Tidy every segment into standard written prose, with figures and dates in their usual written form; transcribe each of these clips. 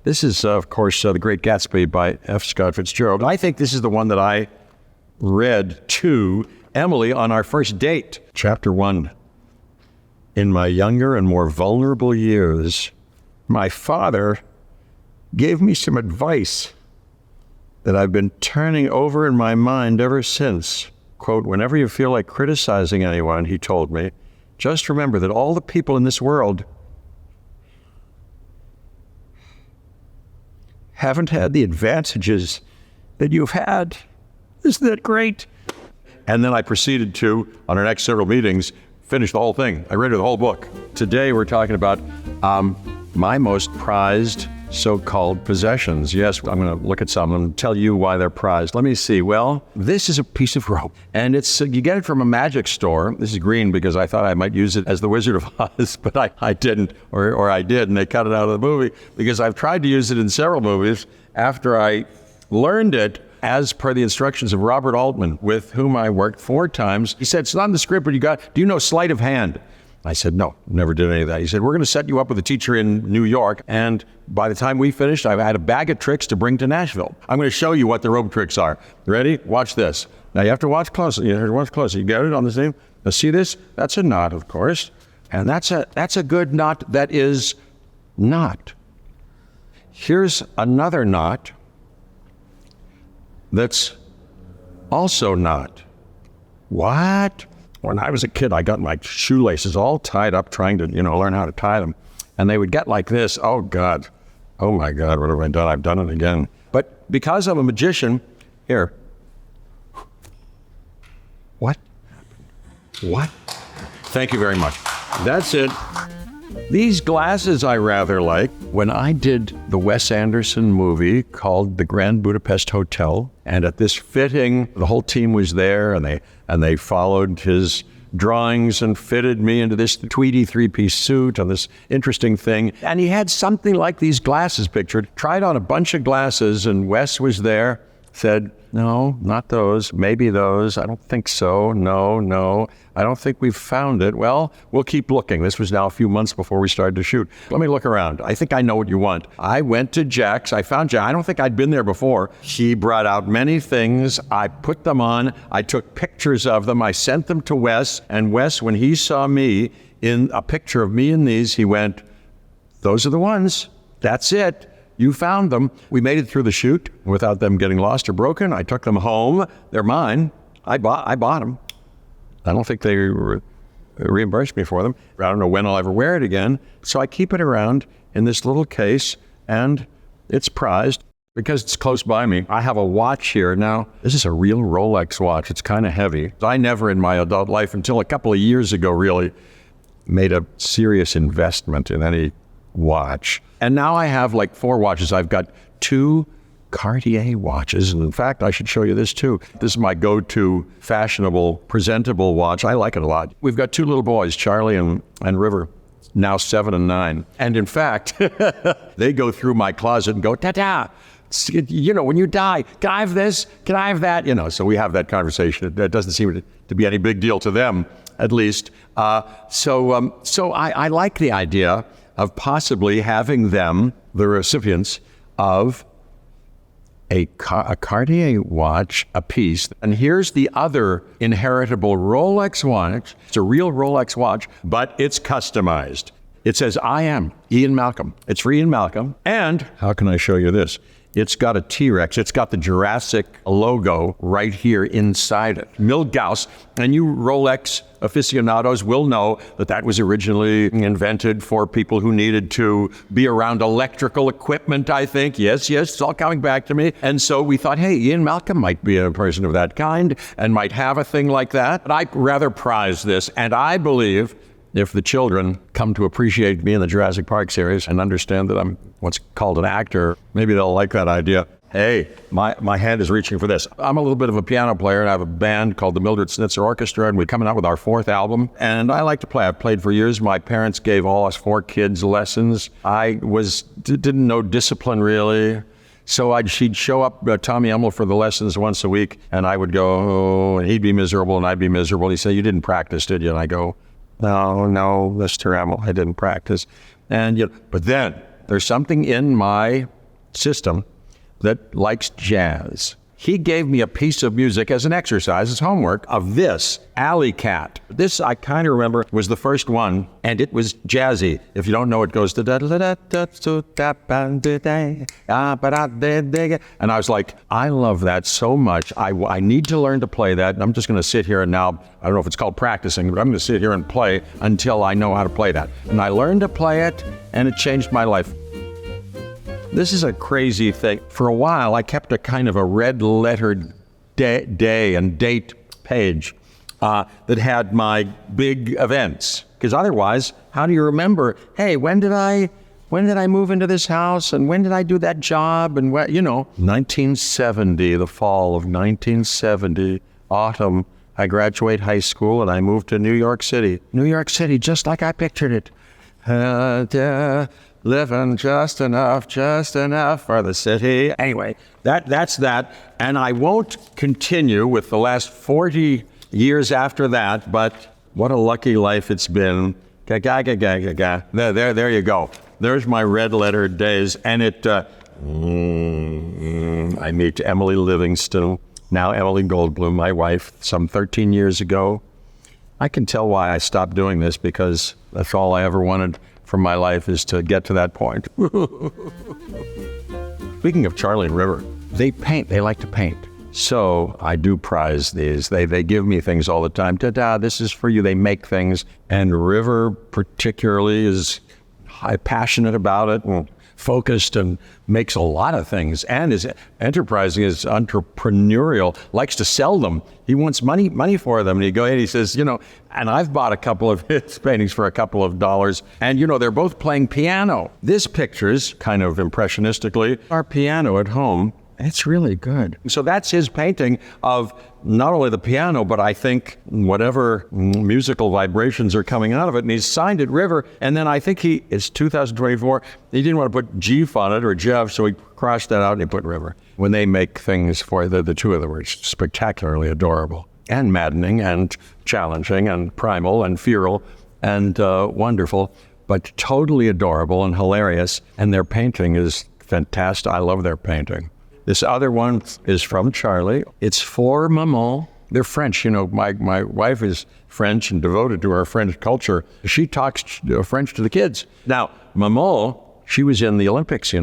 This is, of course, The Great Gatsby by F. Scott Fitzgerald. I think this is the one that I read to Emily on our first date. Chapter 1. In my younger and more vulnerable years, my father gave me some advice that I've been turning over in my mind ever since. Quote, whenever you feel like criticizing anyone, he told me, just remember that all the people in this world haven't had the advantages that you've had. Isn't that great? And then I proceeded to, on our next several meetings, finish the whole thing. I read the whole book. Today we're talking about my most prized so-called possessions. Yes, I'm going to look at some and tell you why they're prized. Let me see. Well, this is a piece of rope, and you get it from a magic store. This is green because I thought I might use it as the Wizard of Oz, but I didn't, or I did, and they cut it out of the movie because I've tried to use it in several movies after I learned it as per the instructions of Robert Altman, with whom I worked 4 times. He said, it's not in the script, but do you know sleight of hand? I said, no, never did any of that. He said, we're going to set you up with a teacher in New York, and by the time we finished, I had a bag of tricks to bring to Nashville. I'm going to show you what the rope tricks are. Ready? Watch this. Now you have to watch closely. You have to watch closely. You get it on the same? Now see this? That's a knot, of course. And that's a good knot that is not. Here's another knot that's also not. What? When I was a kid, I got my shoelaces all tied up trying to, learn how to tie them. And they would get like this. Oh, God. Oh, my God, what have I done? I've done it again. But because I'm a magician, here. What? Thank you very much. That's it. These glasses I rather like. When I did the Wes Anderson movie called The Grand Budapest Hotel, and at this fitting, the whole team was there, and they followed his drawings and fitted me into this tweedy 3-piece suit on this interesting thing. And he had something like these glasses pictured. Tried on a bunch of glasses, and Wes was there, said, no, not those, maybe those. I don't think so. No, I don't think we've found it. Well, we'll keep looking. This was now a few months before we started to shoot. Let me look around. I think I know what you want. I went to Jack's. I found Jack. I don't think I'd been there before. He brought out many things. I put them on. I took pictures of them. I sent them to Wes. And Wes, when he saw me in a picture of me in these, he went, those are the ones. That's it. You found them. We made it through the shoot without them getting lost or broken. I took them home. They're mine. I bought them. I don't think they reimbursed me for them. I don't know when I'll ever wear it again. So I keep it around in this little case, and it's prized because it's close by me. I have a watch here. Now, this is a real Rolex watch. It's kind of heavy. I never in my adult life, until a couple of years ago, really made a serious investment in any watch. And now I have like 4 watches. I've got 2 Cartier watches. And in fact, I should show you this too. This is my go-to fashionable, presentable watch. I like it a lot. We've got 2 little boys, Charlie and River, now 7 and 9. And in fact, they go through my closet and go, ta-ta. When you die, can I have this? Can I have that? So we have that conversation. It doesn't seem to be any big deal to them, at least. So I like the idea of possibly having them, the recipients of a Cartier watch apiece. And here's the other inheritable Rolex watch. It's a real Rolex watch, but it's customized. It says, I am Ian Malcolm. It's for Ian Malcolm. And how can I show you this? It's got a T-Rex. It's got the Jurassic logo right here inside it. Milgauss, and you Rolex aficionados will know that was originally invented for people who needed to be around electrical equipment, I think. Yes, it's all coming back to me. And so we thought, hey, Ian Malcolm might be a person of that kind and might have a thing like that. But I rather prize this, and I believe if the children come to appreciate me in the Jurassic Park series and understand that I'm what's called an actor, maybe they'll like that idea. Hey, my hand is reaching for this. I'm a little bit of a piano player, and I have a band called the Mildred Snitzer Orchestra, and we're coming out with our 4th album. And I like to play. I've played for years. My parents gave all us 4 kids lessons. I didn't know discipline, really. So she'd show up, Tommy Emil, for the lessons once a week, and I would go, and he'd be miserable, and I'd be miserable. He'd say, you didn't practice, did you? And I go, no, Mr. Emil, I didn't practice. And but then There's something in my system that likes jazz. He gave me a piece of music as an exercise, as homework, of this, Alley Cat. This, I kind of remember, was the first one, and it was jazzy. If you don't know, it goes to da da da da da da. And I was like, I love that so much. I need to learn to play that. And I'm just going to sit here and now, I don't know if it's called practicing, but I'm going to sit here and play until I know how to play that. And I learned to play it, and it changed my life. This is a crazy thing. For a while, I kept a kind of a red-lettered day and date page that had my big events. Because otherwise, how do you remember, hey, when did I move into this house? And when did I do that job? And what, 1970, the fall of 1970, autumn, I graduate high school and I moved to New York City. New York City, just like I pictured it. Living just enough for the city. Anyway, that's that. And I won't continue with the last 40 years after that, but what a lucky life it's been. There you go. There's my red-lettered days. And I meet Emily Livingston, now Emily Goldblum, my wife, some 13 years ago. I can tell why I stopped doing this, because that's all I ever wanted from my life, is to get to that point. Speaking of Charlie and River, they paint. They like to paint. So I do prize these. They give me things all the time. Ta-da, this is for you. They make things. And River particularly is passionate about it and focused and makes a lot of things, and is enterprising, is entrepreneurial, likes to sell them. He wants money for them. And he says, and I've bought a couple of his paintings for a couple of dollars. And, they're both playing piano. This picture's kind of impressionistically our piano at home. It's really good. So that's his painting of not only the piano, but I think whatever musical vibrations are coming out of it. And he's signed it River. And then I think it's 2024. He didn't want to put Jeff on it, or Jeff, so he crossed that out and he put River. When they make things for the two of them, it's spectacularly adorable and maddening and challenging and primal and feral and wonderful, but totally adorable and hilarious. And their painting is fantastic. I love their painting. This other one is from Charlie. It's for Maman. They're French. My wife is French and devoted to her French culture. She talks French to the kids. Now, Maman, she was in the Olympics, She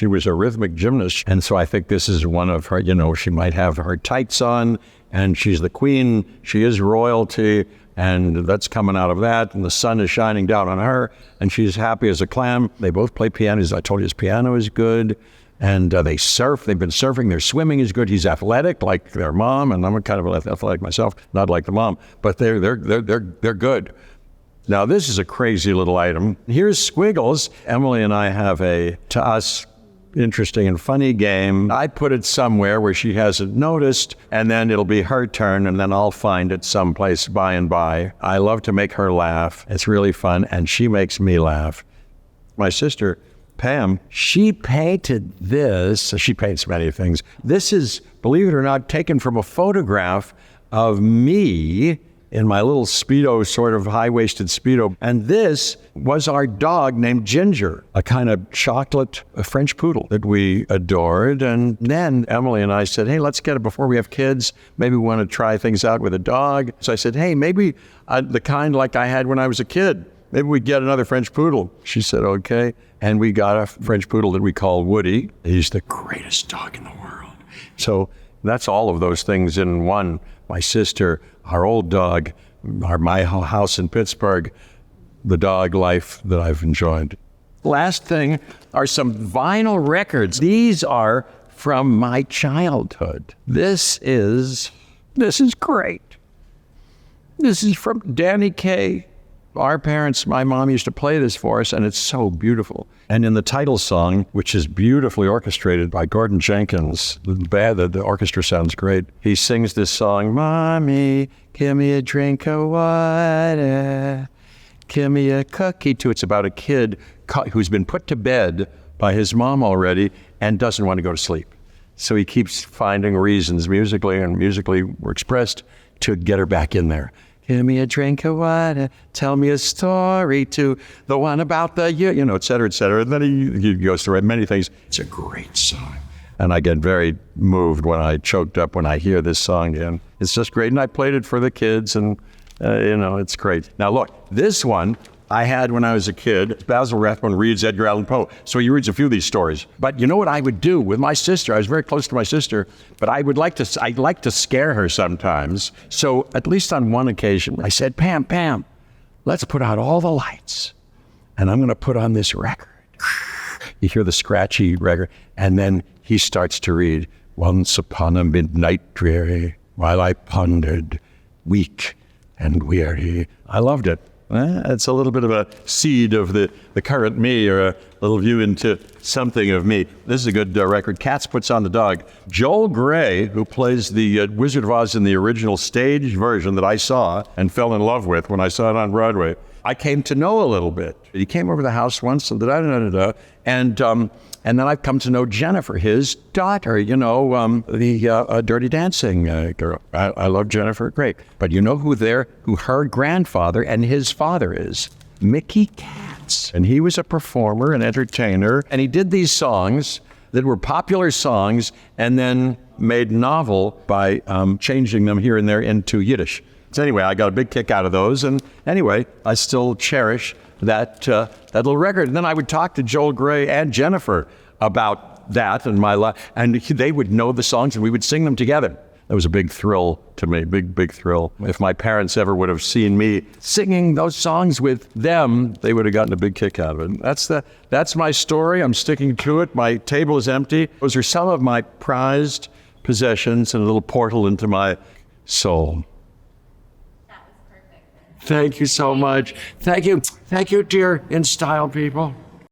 was a rhythmic gymnast. And so I think this is one of her, she might have her tights on, and she's the queen. She is royalty, and that's coming out of that. And the sun is shining down on her, and she's happy as a clam. They both play piano. I told you his piano is good. And they surf. They've been surfing. Their swimming is good. He's athletic, like their mom, and I'm kind of athletic myself, not like the mom. But they're good. Now this is a crazy little item. Here's Squiggles. Emily and I have to us, interesting and funny game. I put it somewhere where she hasn't noticed, and then it'll be her turn, and then I'll find it someplace by and by. I love to make her laugh. It's really fun, and she makes me laugh. My sister, Pam, she painted this. She paints many things. This is, believe it or not, taken from a photograph of me in my little Speedo, sort of high-waisted Speedo. And this was our dog named Ginger, a kind of chocolate French poodle that we adored. And then Emily and I said, hey, let's get it before we have kids. Maybe we want to try things out with a dog. So I said, hey, maybe the kind like I had when I was a kid. Maybe we get another French poodle. She said, okay. And we got a French poodle that we call Woody. He's the greatest dog in the world. So that's all of those things in one. My sister, our old dog, my house in Pittsburgh, the dog life that I've enjoyed. Last thing are some vinyl records. These are from my childhood. This is great. This is from Danny Kaye. Our parents, my mom used to play this for us, and it's so beautiful. And in the title song, which is beautifully orchestrated by Gordon Jenkins, the orchestra sounds great. He sings this song, Mommy, give me a drink of water, give me a cookie too. It's about a kid who's been put to bed by his mom already and doesn't want to go to sleep. So he keeps finding reasons musically were expressed to get her back in there. Give me a drink of water, tell me a story to the one about the year, et cetera, et cetera. And then he goes through many things. It's a great song. And I get very moved when I choked up when I hear this song again. It's just great. And I played it for the kids, and, it's great. Now, look, this one I had when I was a kid. Basil Rathbone reads Edgar Allan Poe, so he reads a few of these stories. But you know what I would do with my sister? I was very close to my sister, but I'd like to scare her sometimes. So at least on one occasion, I said, Pam, let's put out all the lights, and I'm going to put on this record. You hear the scratchy record, and then he starts to read, once upon a midnight dreary, while I pondered, weak and weary. I loved it. It's a little bit of a seed of the current me, or a little view into something of me. This is a good record. Cats Puts on the Dog. Joel Grey, who plays the Wizard of Oz in the original stage version that I saw and fell in love with when I saw it on Broadway, I came to know a little bit. He came over the house once, and then I've come to know Jennifer, his daughter, the Dirty Dancing girl. I love Jennifer, great. But you know who her grandfather and his father is? Mickey Katz. And he was a performer, an entertainer, and he did these songs that were popular songs and then made novel by changing them here and there into Yiddish. So anyway, I got a big kick out of those, and anyway, I still cherish that little record. And then I would talk to Joel Grey and Jennifer about that and my life, and they would know the songs, and we would sing them together. That was a big thrill to me, big thrill. If my parents ever would have seen me singing those songs with them, they would have gotten a big kick out of it. That's my story. I'm sticking to it. My table is empty. Those are some of my prized possessions and a little portal into my soul. Thank you so much. Thank you, dear InStyle people.